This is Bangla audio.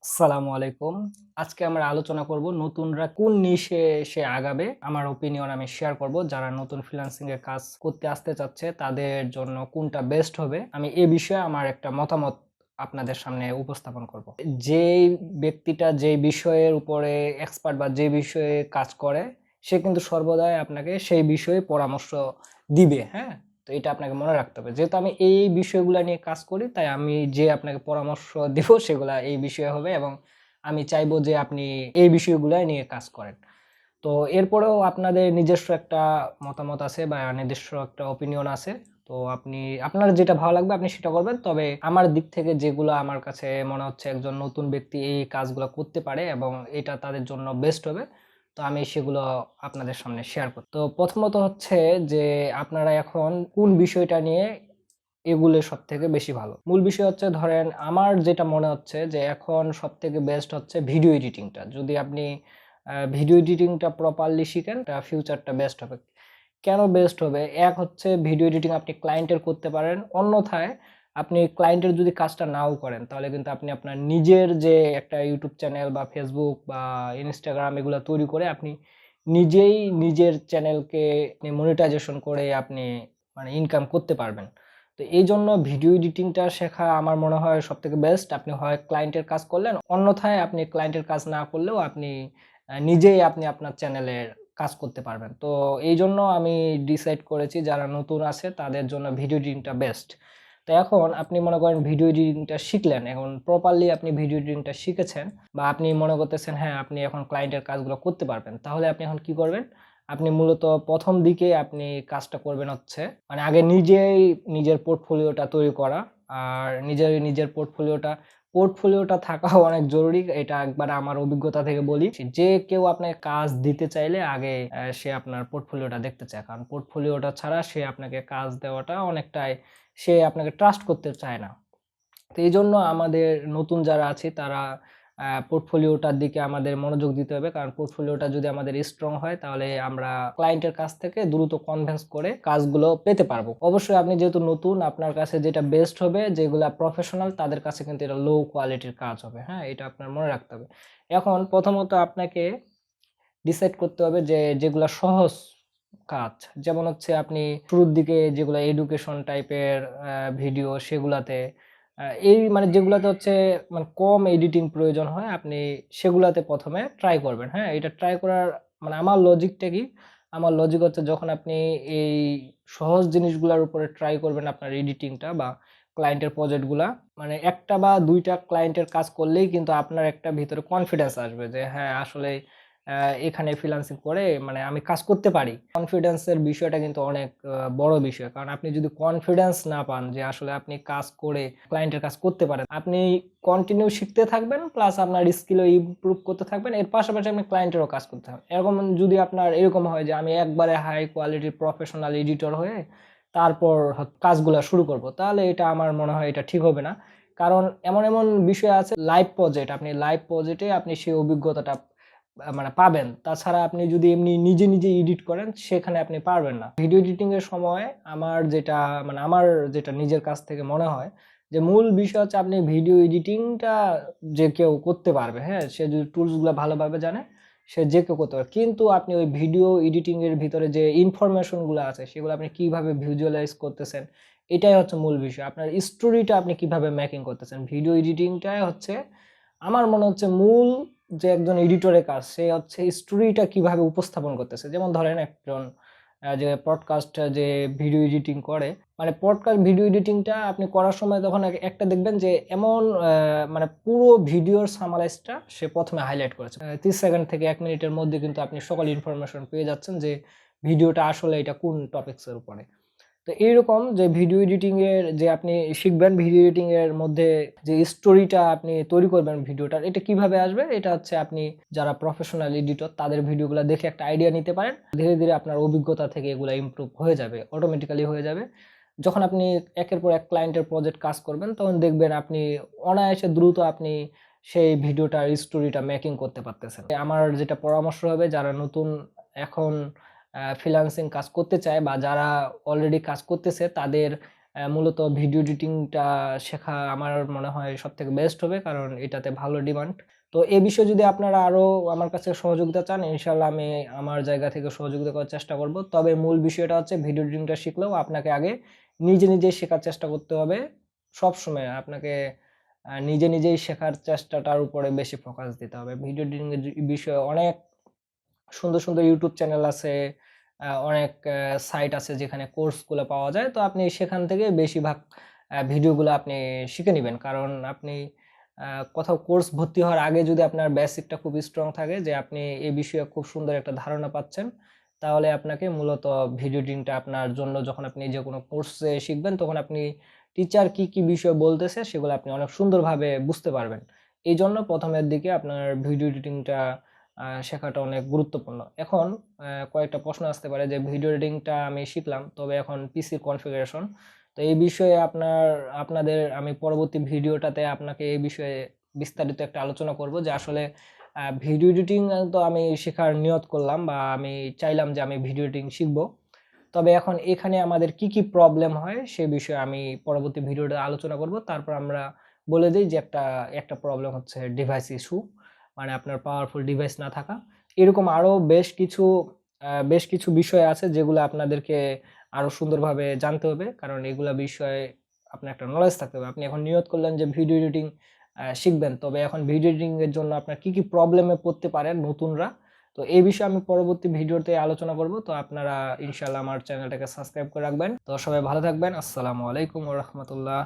আসসালামু আলাইকুম। আজকে আমরা আলোচনা করব নতুনরা কোন নিশে সে আগাবে। আমার ওপিনিয়ন আমি শেয়ার করব। যারা নতুন ফ্রিল্যান্সিং এর কাজ করতে আসতে চাচ্ছে তাদের জন্য কোনটা বেস্ট হবে। আমি এ বিষয়ে আমার একটা মতামত আপনাদের সামনে উপস্থাপন করব। যেই ব্যক্তিটা যেই বিষয়ের উপরে এক্সপার্ট বা যে বিষয়ে কাজ করে সে কিন্তু সর্বদাই আপনাকে সেই বিষয়ে পরামর্শ দিবে, হ্যাঁ? তো এটা আপনাকে মনে রাখতে হবে। যেহেতু আমি এই বিষয়গুলা নিয়ে কাজ করি, তাই আমি যে আপনাকে পরামর্শ দিব সেগুলা এই বিষয়ে হবে এবং আমি চাইবো যে আপনি এই বিষয়গুলা নিয়ে কাজ করেন। তো এরপরেও আপনাদের নিজস্ব একটা মতামত আছে বা নিজস্ব একটা ওপিনিয়ন আছে। তো আপনার যেটা ভালো লাগবে আপনি সেটা করবেন। তবে আমার দিক থেকে যেগুলা আমার কাছে মনে হচ্ছে একজন নতুন ব্যক্তি এই কাজগুলা করতে পারে এবং এটা তাদের জন্য বেস্ট হবে। তো আমি সেগুলো আপনাদের সামনে শেয়ার করব। তো প্রথমত হচ্ছে যে আপনারা এখন কোন বিষয়টা নিয়ে এগুলে সবথেকে বেশি ভালো? মূল বিষয় হচ্ছে ধরেন আমার যেটা মনে হচ্ছে যে এখন সবথেকে বেস্ট হচ্ছে ভিডিও এডিটিংটা। যদি আপনি ভিডিও এডিটিংটা প্রপারলি শিখেন তা ফিউচারটা বেস্ট হবে। কেন বেস্ট হবে? এক হচ্ছে ভিডিও এডিটিং আপনি ক্লায়েন্টের করতে পারেন। অন্যথায় আপনি ক্লায়েন্টের যদি কাজটা নাও করেন তাহলে কিন্তু আপনি আপনার নিজের যে একটা YouTube চ্যানেল বা Facebook বা Instagram এগুলা তৈরি করে আপনি নিজেই নিজের চ্যানেলকে মনিটাইজেশন করে আপনি মানে ইনকাম করতে পারবেন। তো এইজন্য ভিডিও এডিটিংটা শেখা আমার মনে হয় সবথেকে বেস্ট। আপনি হয় ক্লায়েন্টের কাজ করলেন, অন্যথায় আপনি ক্লায়েন্টের কাজ না করলেও আপনি নিজেই আপনার চ্যানেলের কাজ করতে পারবেন। তো এইজন্য আমি ডিসাইড করেছি যারা নতুন আছে তাদের জন্য ভিডিও এডিটিংটা বেস্ট। তো এখন আপনি মনে করেন ভিডিও এডিটিংটা শিখলেন, এখন প্রপারলি আপনি ভিডিও এডিটিংটা শিখেছেন বা আপনি মনে করতেছেন হ্যাঁ, আপনি এখন ক্লায়েন্টের কাজগুলো করতে পারবেন। তাহলে আপনি এখন কি করবেন? আপনি মূলত ১ম দিকে আপনি কাজটা করবেন হচ্ছে মানে আগে নিজেই নিজের পোর্টফোলিওটা তৈরি করা। আর নিজের পোর্টফোলিওটা থাকাও অনেক জরুরি। এটা একবার আমার অভিজ্ঞতা থেকে বলি। যে কেউ আপনাকে কাজ দিতে চাইলে আগে সে আপনার পোর্টফোলিওটা দেখতে চায়। কারণ পোর্টফোলিওটা ছাড়া সে আপনাকে কাজ দেওয়াটা অনেকটাই সে আপনাকে ট্রাস্ট করতে চায় না। তো এইজন্য আমাদের নতুন যারা আছি তারা পোর্টফোলিওটার দিকে আমাদের মনোযোগ দিতে হবে। কারণ পোর্টফোলিওটা যদি আমাদের স্ট্রং হয় তাহলে আমরা ক্লায়েন্টের কাছ থেকে দ্রুত কনভিন্স করে কাজগুলো পেতে পারবো। অবশ্যই আপনি যেহেতু নতুন আপনার কাছে যেটা বেস্ট হবে যেগুলা প্রফেশনাল তাদের কাছে কিন্তু এটা লো কোয়ালিটির কাজ হবে। হ্যাঁ? এটা আপনার মনে রাখতে হবে। এখন প্রথমত আপনাকে ডিসাইড করতে হবে যে যেগুলা সহজ কাজ। যেমন হচ্ছে আপনি শুরুর দিকে যেগুলা এডুকেশন টাইপের ভিডিও সেগুলাতে এই মানে যেগুলাতে হচ্ছে মানে কম এডিটিং প্রয়োজন হয় আপনি সেগুলাতে ১ম এ ট্রাই করবেন। হ্যাঁ? এটা ট্রাই করার মানে আমার লজিকটা কি? আমার লজিক হচ্ছে যখন আপনি এই সহজ জিনিসগুলার উপরে ট্রাই করবেন আপনার এডিটিংটা বা ক্লায়েন্টের প্রজেক্টগুলা মানে ১ টা বা ২ টা ক্লায়েন্টের কাজ করলেই কিন্তু আপনার একটা ভিতরে কনফিডেন্স আসবে যে হ্যাঁ, আসলেই এখানে ফ্রিল্যান্সিং করে মানে আমি কাজ করতে পারি। কনফিডেন্স এর বিষয়টা কিন্তু অনেক বড় বিষয়। কারণ আপনি যদি কনফিডেন্স না পান যে আসলে আপনি কাজ করে ক্লায়েন্টের কাজ করতে পারেন, আপনি কন্টিনিউ শিখতে থাকবেন প্লাস আপনার স্কিলও ইমপ্রুভ করতে থাকবেন। এর পাশাপাশি আপনি ক্লায়েন্টেরও কাজ করতে থাকবেন। এরকম যদি আপনার এরকম হয় যে আমি একবারে হাই কোয়ালিটির প্রফেশনাল এডিটর হয়ে তারপর কাজগুলা শুরু করব। তাহলে এটা আমার মনে হয় এটা ঠিক হবে না। কারণ এমন বিষয় আছে লাইভ প্রজেক্ট, আপনি লাইভ প্রজেক্টে আপনি সেই অভিজ্ঞতাটা মানে পাবেন। তাছাড়া আপনি যদি এমনি নিজে এডিট করেন সেখানে আপনি পারবেন না। ভিডিও এডিটিং এর সময় আমার যেটা নিজের কাছ থেকে মনে হয় যে মূল বিষয় হচ্ছে আপনি ভিডিও এডিটিংটা যে কেউ করতে পারবে, হ্যাঁ? সে যদি টুলস গুলা ভালোভাবে জানে সে যে কেউ করতে পারবে। কিন্তু আপনি ওই ভিডিও এডিটিং এর ভিতরে যে ইনফরমেশন গুলা আছে সেগুলো আপনি কিভাবে ভিজুয়ালাইজ করতেছেন এটাই হচ্ছে মূল বিষয়। আপনার স্টোরিটা আপনি কিভাবে মেকিং করতেছেন। ভিডিও এডিটিংটাই হচ্ছে আমার মনে হচ্ছে মূল যে একজন এডিটরের কাজ সে হচ্ছে স্টোরিটা কিভাবে উপস্থাপন করতেছে। যেমন ধরেন একজন যে পডকাস্ট যে ভিডিও এডিটিং করে, মানে পডকাস্ট ভিডিও এডিটিংটা আপনি করার সময় তখন একটা দেখবেন যে এমন মানে পুরো ভিডিওর সামারাইজটা সে ১ম এ হাইলাইট করেছে। ৩০ সেকেন্ড থেকে ১ মিনিটের মধ্যে কিন্তু আপনি সকল ইনফরমেশন পেয়ে যাচ্ছেন যে ভিডিওটা আসলে এটা কোন টপিকস এর উপরে। তো এইরকম যে ভিডিও এডিটিং এর যে আপনি শিখবেন, ভিডিও এডিটিং এর মধ্যে যে স্টোরিটা আপনি তৈরি করবেন ভিডিওটার, এটা কিভাবে আসবে? এটা হচ্ছে আপনি যারা প্রফেশনাল এডিটর তাদের ভিডিওগুলা দেখে একটা আইডিয়া নিতে পারেন। ধীরে আপনার অভিজ্ঞতা থেকে এগুলা ইমপ্রুভ হয়ে যাবে। অটোমেটিক্যালি হয়ে যাবে। যখন আপনি একের পর এক ক্লায়েন্টের প্রজেক্ট কাজ করবেন, তখন দেখবেন আপনি অনায়াসে দ্রুত আপনি সেই ভিডিওটার স্টোরিটা মেকিং করতে পারতেছেন। আমার যেটা পরামর্শ হবে যারা নতুন এখন ফ্রিল্যান্সিং কাজ করতে চায় বা যারা অলরেডি কাজ করতেছে তাদের মূলত ভিডিও এডিটিংটা শেখা আমার মনে হয় সবথেকে বেস্ট হবে, কারণ এটাতে ভালো ডিমান্ড। তো এই বিষয়ে যদি আপনারা আরো আমার কাছে সহযোগিতা চান, ইনশাআল্লাহ আমি আমার জায়গা থেকে সহযোগিতা করার চেষ্টা করব। তবে মূল বিষয়টা হচ্ছে ভিডিও এডিটিংটা শিখলেও আপনাকে আগে নিজে শেখার চেষ্টা করতে হবে। সবসময় আপনাকে নিজেই শেখার চেষ্টাটার উপরে বেশি ফোকাস দিতে হবে। ভিডিও এডিটিং এর বিষয়ে অনেক সুন্দর ইউটিউব চ্যানেল আছে, অনেক সাইট আছে যেখানে কোর্সগুলো পাওয়া যায়। তো আপনি সেখান থেকে বেশিরভাগ ভিডিওগুলো আপনি শিখে নিবেন। কারণ আপনি আ কোথাও কোর্স ভর্তি হওয়ার আগে যদি আপনার বেসিকটা খুব স্ট্রং থাকে, যে আপনি এই বিষয়ে খুব সুন্দর একটা ধারণা পাচ্ছেন, তাহলে আপনাকে মূলত ভিডিও এডিটিংটা আপনার জন্য, যখন আপনি যেকোনো কোর্সে শিখবেন, তখন আপনি টিচার কি বিষয় বলতেছে সেগুলো আপনি অনেক সুন্দরভাবে বুঝতে পারবেন। এইজন্য ১ম এর দিকে আপনার ভিডিও এডিটিংটা শেখাটা অনেক গুরুত্বপূর্ণ। এখন কয়েকটা প্রশ্ন আসতে পারে যে ভিডিও এডিটিংটা আমি শিখলাম, তবে এখন পিসির কনফিগারেশন। তো এই বিষয়ে আপনাদের আমি পরবর্তী ভিডিওটাতে আপনাকে এই বিষয়ে বিস্তারিত একটা আলোচনা করব, যে আসলে ভিডিও এডিটিং তো আমি শেখার নিয়ত করলাম, বা আমি চাইলাম যে আমি ভিডিও এডিটিং শিখব। তবে এখন এখানে আমাদের কি প্রবলেম হয় সে বিষয়ে আমি পরবর্তী ভিডিওতে আলোচনা করব। তারপর আমরা বলে দেই যে একটা প্রবলেম হচ্ছে ডিভাইস ইস্যু, মানে আপনার পাওয়ারফুল ডিভাইস না থাকা। এরকম আরো বেশ কিছু বিষয় আছে যেগুলো আপনাদেরকে আরো সুন্দরভাবে জানতে হবে। কারণ এগুলা বিষয়ে আপনার একটা নলেজ থাকতে হবে। আপনি এখন নিয়ত করলেন যে ভিডিও এডিটিং শিখবেন। তবে এখন ভিডিও এডিটিং এর জন্য আপনার কি প্রবলেমে পড়তে পারেন নতুনরা, তো এই বিষয়ে আমি পরবর্তী ভিডিওতে আলোচনা করব। তো আপনারা ইনশাআল্লাহ আমার চ্যানেলটাকে সাবস্ক্রাইব করে রাখবেন। তো সবাই ভালো থাকবেন। আসসালামু আলাইকুম ওয়া রাহমাতুল্লাহ।